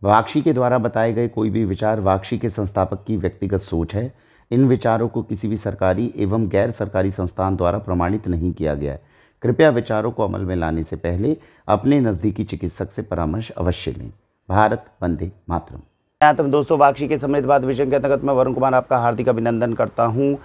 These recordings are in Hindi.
वाक्षी के द्वारा बताए गए कोई भी विचार वाक्षी के संस्थापक की व्यक्तिगत सोच है। इन विचारों को किसी भी सरकारी एवं गैर सरकारी संस्थान द्वारा प्रमाणित नहीं किया गया है। कृपया विचारों को अमल में लाने से पहले अपने नज़दीकी चिकित्सक से परामर्श अवश्य लें। भारत वंदे मातरम। तो दोस्तों, वाक्षी के समृद्धवाद विजन के अंतर्गत मैं वरुण कुमार आपका हार्दिक अभिनंदन करता हूँ।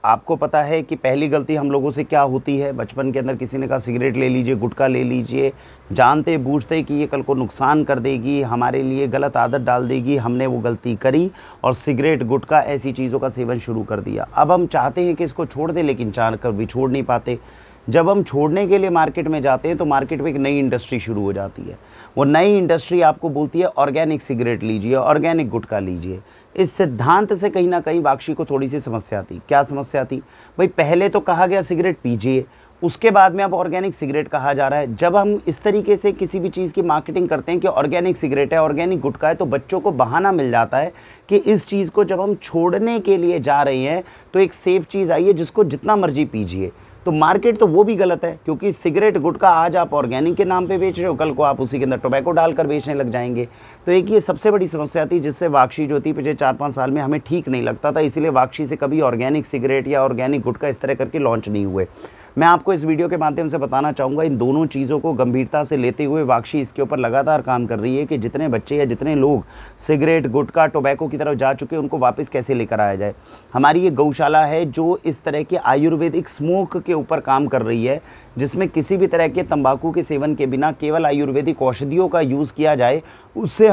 आपको पता है कि पहली गलती हम लोगों से क्या होती है। बचपन के अंदर किसी ने कहा सिगरेट ले लीजिए, गुटखा ले लीजिए, जानते बूझते कि ये कल को नुकसान कर देगी, हमारे लिए गलत आदत डाल देगी। हमने वो गलती करी और सिगरेट, गुटखा ऐसी चीज़ों का सेवन शुरू कर दिया। अब हम चाहते हैं कि इसको छोड़ दें, लेकिन चाह कर भी छोड़ नहीं पाते। जब हम छोड़ने के लिए मार्केट में जाते हैं तो मार्केट में एक नई इंडस्ट्री शुरू हो जाती है। वो नई इंडस्ट्री आपको बोलती है ऑर्गेनिक सिगरेट लीजिए, ऑर्गेनिक गुटखा लीजिए। इस सिद्धांत से कहीं ना कहीं वाक्षी को थोड़ी सी समस्या थी। क्या समस्या थी भाई? पहले तो कहा गया सिगरेट पीजिए, उसके बाद में अब ऑर्गेनिक सिगरेट कहा जा रहा है। जब हम इस तरीके से किसी भी चीज़ की मार्केटिंग करते हैं कि ऑर्गेनिक सिगरेट है, ऑर्गेनिक गुटखा है, तो बच्चों को बहाना मिल जाता है कि इस चीज़ को जब हम छोड़ने के लिए जा रहे हैं तो एक सेफ चीज़ आई है जिसको जितना मर्जी पीजिए। तो मार्केट तो वो भी गलत है, क्योंकि सिगरेट गुटखा आज आप ऑर्गेनिक के नाम पे बेच रहे हो, कल को आप उसी के अंदर टोबैको डालकर बेचने लग जाएंगे। तो एक ये सबसे बड़ी समस्या थी जिससे वाक्षी जो थी पिछले 4-5 साल में हमें ठीक नहीं लगता था। इसीलिए वाक्षी से कभी ऑर्गेनिक सिगरेट या ऑर्गेनिक गुटखा इस तरह करके लॉन्च नहीं हुए। मैं आपको इस वीडियो के माध्यम से बताना चाहूँगा, इन दोनों चीज़ों को गंभीरता से लेते हुए वाक्षी इसके ऊपर लगातार काम कर रही है कि जितने बच्चे या जितने लोग सिगरेट, गुटखा, टोबैको की तरफ जा चुके हैं उनको वापस कैसे लेकर आया जाए। हमारी ये गौशाला है जो इस तरह के आयुर्वेदिक स्मोक के ऊपर काम कर रही है, जिसमें किसी भी तरह के तंबाकू के सेवन के बिना केवल आयुर्वेदिक औषधियों का यूज़ किया जाए। उससे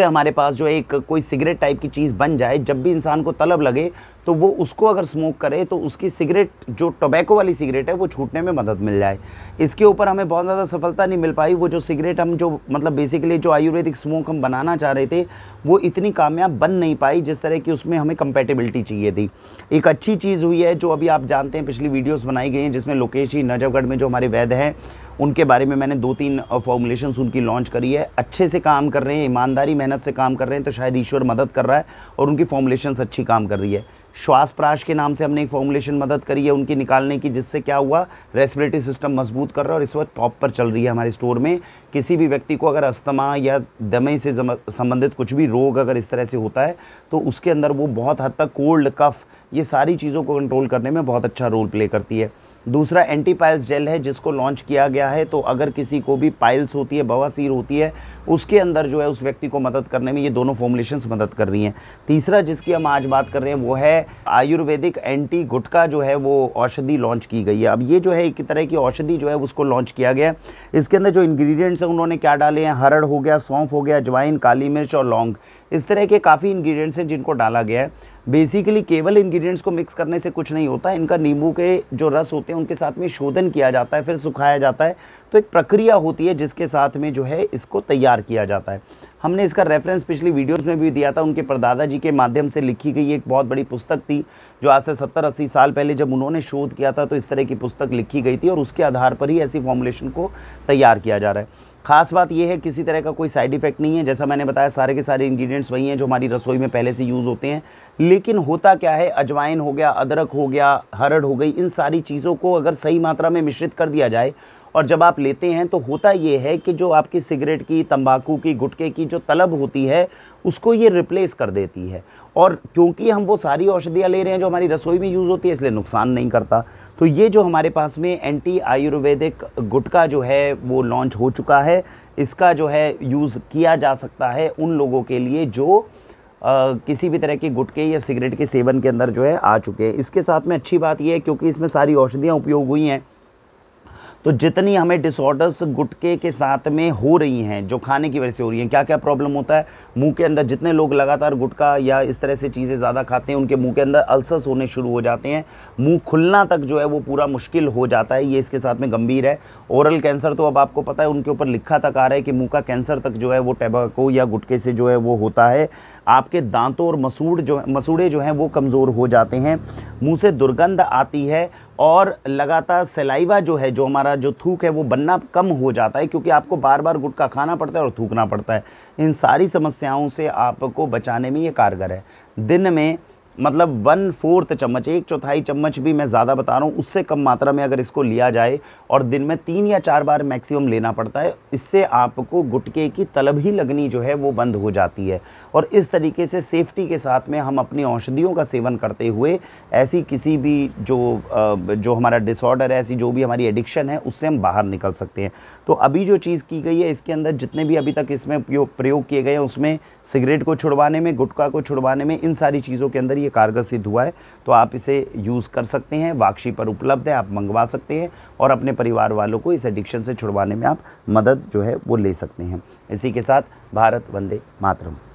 हमारे पास जो एक कोई सिगरेट टाइप की चीज़ बन जाए, जब भी इंसान को तलब लगे तो वो उसको अगर स्मोक करे तो उसकी सिगरेट, जो टोबैको वाली सिगरेट है, वो छूटने में मदद मिल जाए। इसके ऊपर हमें बहुत ज़्यादा सफलता नहीं मिल पाई। वो जो सिगरेट हम जो मतलब बेसिकली जो आयुर्वेदिक स्मोक हम बनाना चाह रहे थे वो इतनी कामयाब बन नहीं पाई जिस तरह की उसमें हमें कंपेटेबिलिटी चाहिए थी। एक अच्छी चीज़ हुई है जो अभी आप जानते हैं, पिछली वीडियोज़ बनाई गई हैं जिसमें लोकेश जी नजफगढ़ में जो हमारे वैद्य हैं उनके बारे में मैंने 2-3 फॉर्मुलेशंस उनकी लॉन्च करी है। अच्छे से काम कर रहे हैं, ईमानदारी मेहनत से काम कर रहे हैं, तो शायद ईश्वर मदद कर रहा है और उनकी फॉर्मुलेशंस अच्छी काम कर रही है। श्वास प्राश के नाम से हमने एक फॉर्मुलेशन मदद करी है उनकी निकालने की, जिससे क्या हुआ, रेस्पिरेटरी सिस्टम मजबूत कर रहा है और इस वक्त टॉप पर चल रही है हमारे स्टोर में। किसी भी व्यक्ति को अगर अस्थमा या दमे से संबंधित कुछ भी रोग अगर इस तरह से होता है तो उसके अंदर वो बहुत हद तक कोल्ड, कफ, ये सारी चीज़ों को कंट्रोल करने में बहुत अच्छा रोल प्ले करती है। दूसरा एंटी पाइल्स जेल है जिसको लॉन्च किया गया है। तो अगर किसी को भी पाइल्स होती है, बवासीर होती है, उसके अंदर जो है उस व्यक्ति को मदद करने में ये दोनों फॉर्मुलेशंस मदद कर रही हैं। तीसरा जिसकी हम आज बात कर रहे हैं वो है आयुर्वेदिक एंटी गुटखा जो है वो औषधि लॉन्च की गई है। अब ये जो है एक तरह की औषधि जो है उसको लॉन्च किया गया है। इसके अंदर जो इंग्रेडिएंट्स हैं उन्होंने क्या डाले हैं, हरड़ हो गया, सौंफ हो गया, अजवाइन, काली मिर्च और लौंग, इस तरह के काफ़ी इंग्रेडिएंट्स हैं जिनको डाला गया है। बेसिकली केवल इंग्रेडिएंट्स को मिक्स करने से कुछ नहीं होता, इनका नींबू के जो रस होते हैं उनके साथ में शोधन किया जाता है, फिर सुखाया जाता है। तो एक प्रक्रिया होती है जिसके साथ में जो है इसको तैयार किया जाता है। हमने इसका रेफरेंस पिछली वीडियोस में भी दिया था। उनके परदादा जी के माध्यम से लिखी गई एक बहुत बड़ी पुस्तक थी जो आज से 70-80 साल पहले जब उन्होंने शोध किया था तो इस तरह की पुस्तक लिखी गई थी और उसके आधार पर ही ऐसी फॉर्मुलेशन को तैयार किया जा रहा है। खास बात यह है किसी तरह का कोई साइड इफेक्ट नहीं है। जैसा मैंने बताया सारे के सारे इंग्रेडिएंट्स वही हैं जो हमारी रसोई में पहले से यूज़ होते हैं। लेकिन होता क्या है, अजवाइन हो गया, अदरक हो गया, हरड़ हो गई, इन सारी चीज़ों को अगर सही मात्रा में मिश्रित कर दिया जाए और जब आप लेते हैं तो होता ये है कि जो आपकी सिगरेट की, तंबाकू की, गुटखे की जो तलब होती है उसको ये रिप्लेस कर देती है। और क्योंकि हम वो सारी औषधियाँ ले रहे हैं जो हमारी रसोई में यूज़ होती है, इसलिए नुकसान नहीं करता। तो ये जो हमारे पास में एंटी आयुर्वेदिक गुटखा जो है वो लॉन्च हो चुका है। इसका जो है यूज़ किया जा सकता है उन लोगों के लिए जो किसी भी तरह के गुटखे या सिगरेट के सेवन के अंदर जो है आ चुके हैं। इसके साथ में अच्छी बात यह है क्योंकि इसमें सारी औषधियाँ उपयोग हुई हैं, तो जितनी हमें डिसऑर्डर्स गुटखे के साथ में हो रही हैं, जो खाने की वजह से हो रही हैं, क्या क्या प्रॉब्लम होता है मुंह के अंदर, जितने लोग लगातार गुटखा या इस तरह से चीज़ें ज़्यादा खाते हैं उनके मुंह के अंदर अल्सर्स होने शुरू हो जाते हैं, मुंह खुलना तक जो है वो पूरा मुश्किल हो जाता है। ये इसके साथ में गंभीर है। ओरल कैंसर तो अब आपको पता है उनके ऊपर लिखा तक आ रहा है कि मुंह का कैंसर तक जो है वो टैबाको या गुटखे से जो है वो होता है। आपके दांतों और मसूड़े जो हैं वो कमज़ोर हो जाते हैं, मुंह से दुर्गंध आती है और लगातार सलाइवा जो है, जो हमारा जो थूक है वो बनना कम हो जाता है क्योंकि आपको बार बार गुटखा खाना पड़ता है और थूकना पड़ता है। इन सारी समस्याओं से आपको बचाने में ये कारगर है। दिन में मतलब 1/4 चम्मच, 1/4 चम्मच भी मैं ज़्यादा बता रहा हूँ, उससे कम मात्रा में अगर इसको लिया जाए और दिन में 3 या 4 बार मैक्सिमम लेना पड़ता है, इससे आपको गुटखे की तलब ही लगनी जो है वो बंद हो जाती है। और इस तरीके से सेफ्टी के साथ में हम अपनी औषधियों का सेवन करते हुए ऐसी किसी भी जो हमारा डिसऑर्डर है, ऐसी जो भी हमारी एडिक्शन है, उससे हम बाहर निकल सकते हैं। तो अभी जो चीज़ की गई है, इसके अंदर जितने भी अभी तक इसमें प्रयोग किए गए हैं, उसमें सिगरेट को छुड़वाने में, गुटखा को छुड़वाने में, इन सारी चीज़ों के अंदर ये कारगर सिद्ध हुआ है। तो आप इसे यूज़ कर सकते हैं, वाक्षी पर उपलब्ध है, आप मंगवा सकते हैं और अपने परिवार वालों को इस एडिक्शन से छुड़वाने में आप मदद जो है वो ले सकते हैं। इसी के साथ भारत वंदे मातरम।